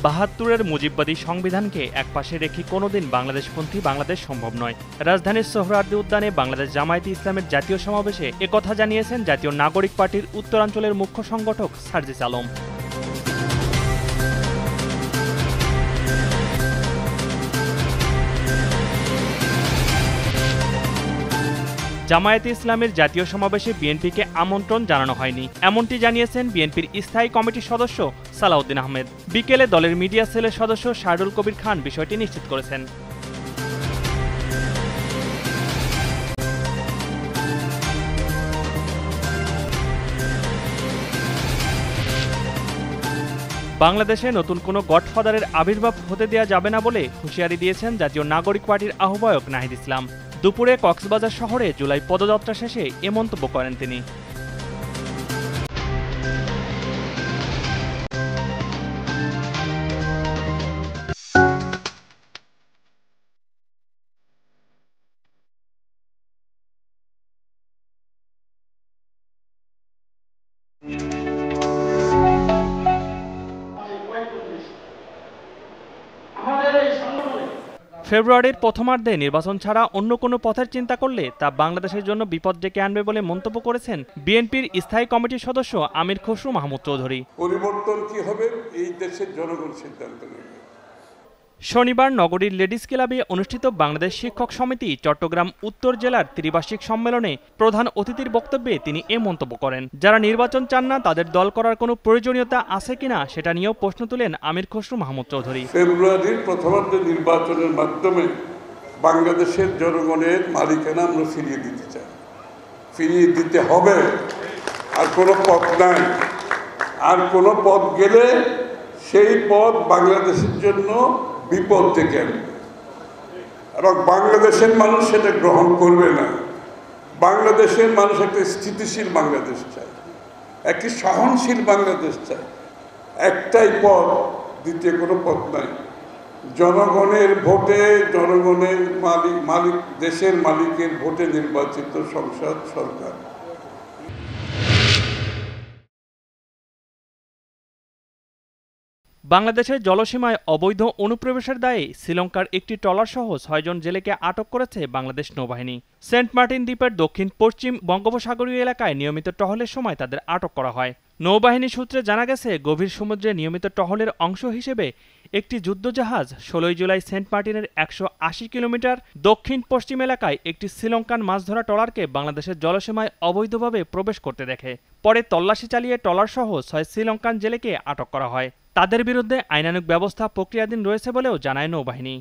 ৭২-এর মুজিববাদী সংবিধানকে একপাশে রেখে কোনোদিন বাংলাদেশপন্থী বাংলাদেশ সম্ভব নয়। রাজধানীর সোহরাওয়ার্দী উদ্যানে বাংলাদেশ জামায়াতে ইসলামের জাতীয় সমাবেশে একথা জানিয়েছেন জাতীয় নাগরিক পার্টির উত্তরাঞ্চলের মুখ্য সংগঠক সার্জিস আলম। জামায়াতে ইসলামের জাতীয় সমাবেশে বিএনপিকে আমন্ত্রণ জানানো হয়নি, এমনটি জানিয়েছেন বিএনপির স্থায়ী কমিটির সদস্য সালাউদ্দিন আহমেদ। বিকেলে দলের মিডিয়া সেলের সদস্য শাহরুল কবির খান বিষয়টি নিশ্চিত করেছেন। বাংলাদেশে নতুন কোনো গডফাদারের আবির্ভাব হতে দেওয়া যাবে না বলে হুঁশিয়ারি দিয়েছেন জাতীয় নাগরিক পার্টির আহ্বায়ক নাহিদ ইসলাম। দুপুরে কক্সবাজার শহরে জুলাই পদযাত্রা শেষে এ মন্তব্য করেন তিনি। ফেব্রুয়ারির প্রথমার্ধে নির্বাচন ছাড়া অন্য কোনো পথের চিন্তা করলে তা বাংলাদেশের জন্য বিপদ ডেকে আনবে বলে মন্তব্য করেছেন বিএনপির স্থায়ী কমিটির সদস্য আমির খসরু মাহমুদ চৌধুরী। পরিবর্তন কি হবে এই দেশের জনগণ সিদ্ধান্ত নেবে। শনিবার নগরীর লেডিস ক্লাবে অনুষ্ঠিত বাংলাদেশ শিক্ষক সমিতি চট্টগ্রাম উত্তর জেলার ত্রিবার্ষিক সম্মেলনে প্রধান অতিথির বক্তব্যে তিনি এ মন্তব্য করেন। যারা নির্বাচন চান না তাদের দল করার কোনো প্রয়োজনীয়তা আছে কিনা সেটা নিয়েও প্রশ্ন তুলেন আমির খসরু মাহমুদ চৌধুরী। ফেব্রুয়ারির প্রথমার্ধে নির্বাচনের মাধ্যমে বাংলাদেশের জনগণের মালিকানা আমরা ফিরিয়ে দিতে চাই, ফিরিয়ে দিতে হবে। আর কোনো পথ নাই, আর কোনো পথ গেলে সেই পথ বাংলাদেশের জন্য বিপদ থেকে আনবে এবং বাংলাদেশের মানুষ সেটা গ্রহণ করবে না। বাংলাদেশের মানুষ একটা স্থিতিশীল বাংলাদেশ চায়, একটি সহনশীল বাংলাদেশ চায়। একটাই পথ, দ্বিতীয় কোনো পথ নাই। জনগণের ভোটে, জনগণের মালিক দেশের মালিকের ভোটে নির্বাচিত সংসদ সরকার। বাংলাদেশের জলসীমায় অবৈধ অনুপ্রবেশের দায়ে শ্রীলঙ্কার একটি ট্রলারসহ ৬ জন জেলেকে আটক করেছে বাংলাদেশ নৌবাহিনী। সেন্ট মার্টিন দ্বীপের দক্ষিণ পশ্চিম বঙ্গোপসাগরীয় এলাকায় নিয়মিত টহলের সময় তাদের আটক করা হয়। নৌবাহিনী সূত্রে জানা গেছে, গভীর সমুদ্রে নিয়মিত টহলের অংশ হিসেবে একটি যুদ্ধজাহাজ ১৬ জুলাই সেন্ট মার্টিনের ১৮০ কিলোমিটার দক্ষিণ পশ্চিম এলাকায় একটি শ্রীলঙ্কান মাছ ধরা ট্রলারকে বাংলাদেশের জলসীমায় অবৈধভাবে প্রবেশ করতে দেখে। পরে তল্লাশি চালিয়ে ট্রলারসহ ৬ শ্রীলঙ্কান জেলেকে আটক করা হয়। তাদের বিরুদ্ধে আইনানুগ ব্যবস্থা প্রক্রিয়াধীন রয়েছে বলেও জানায় নৌবাহিনী।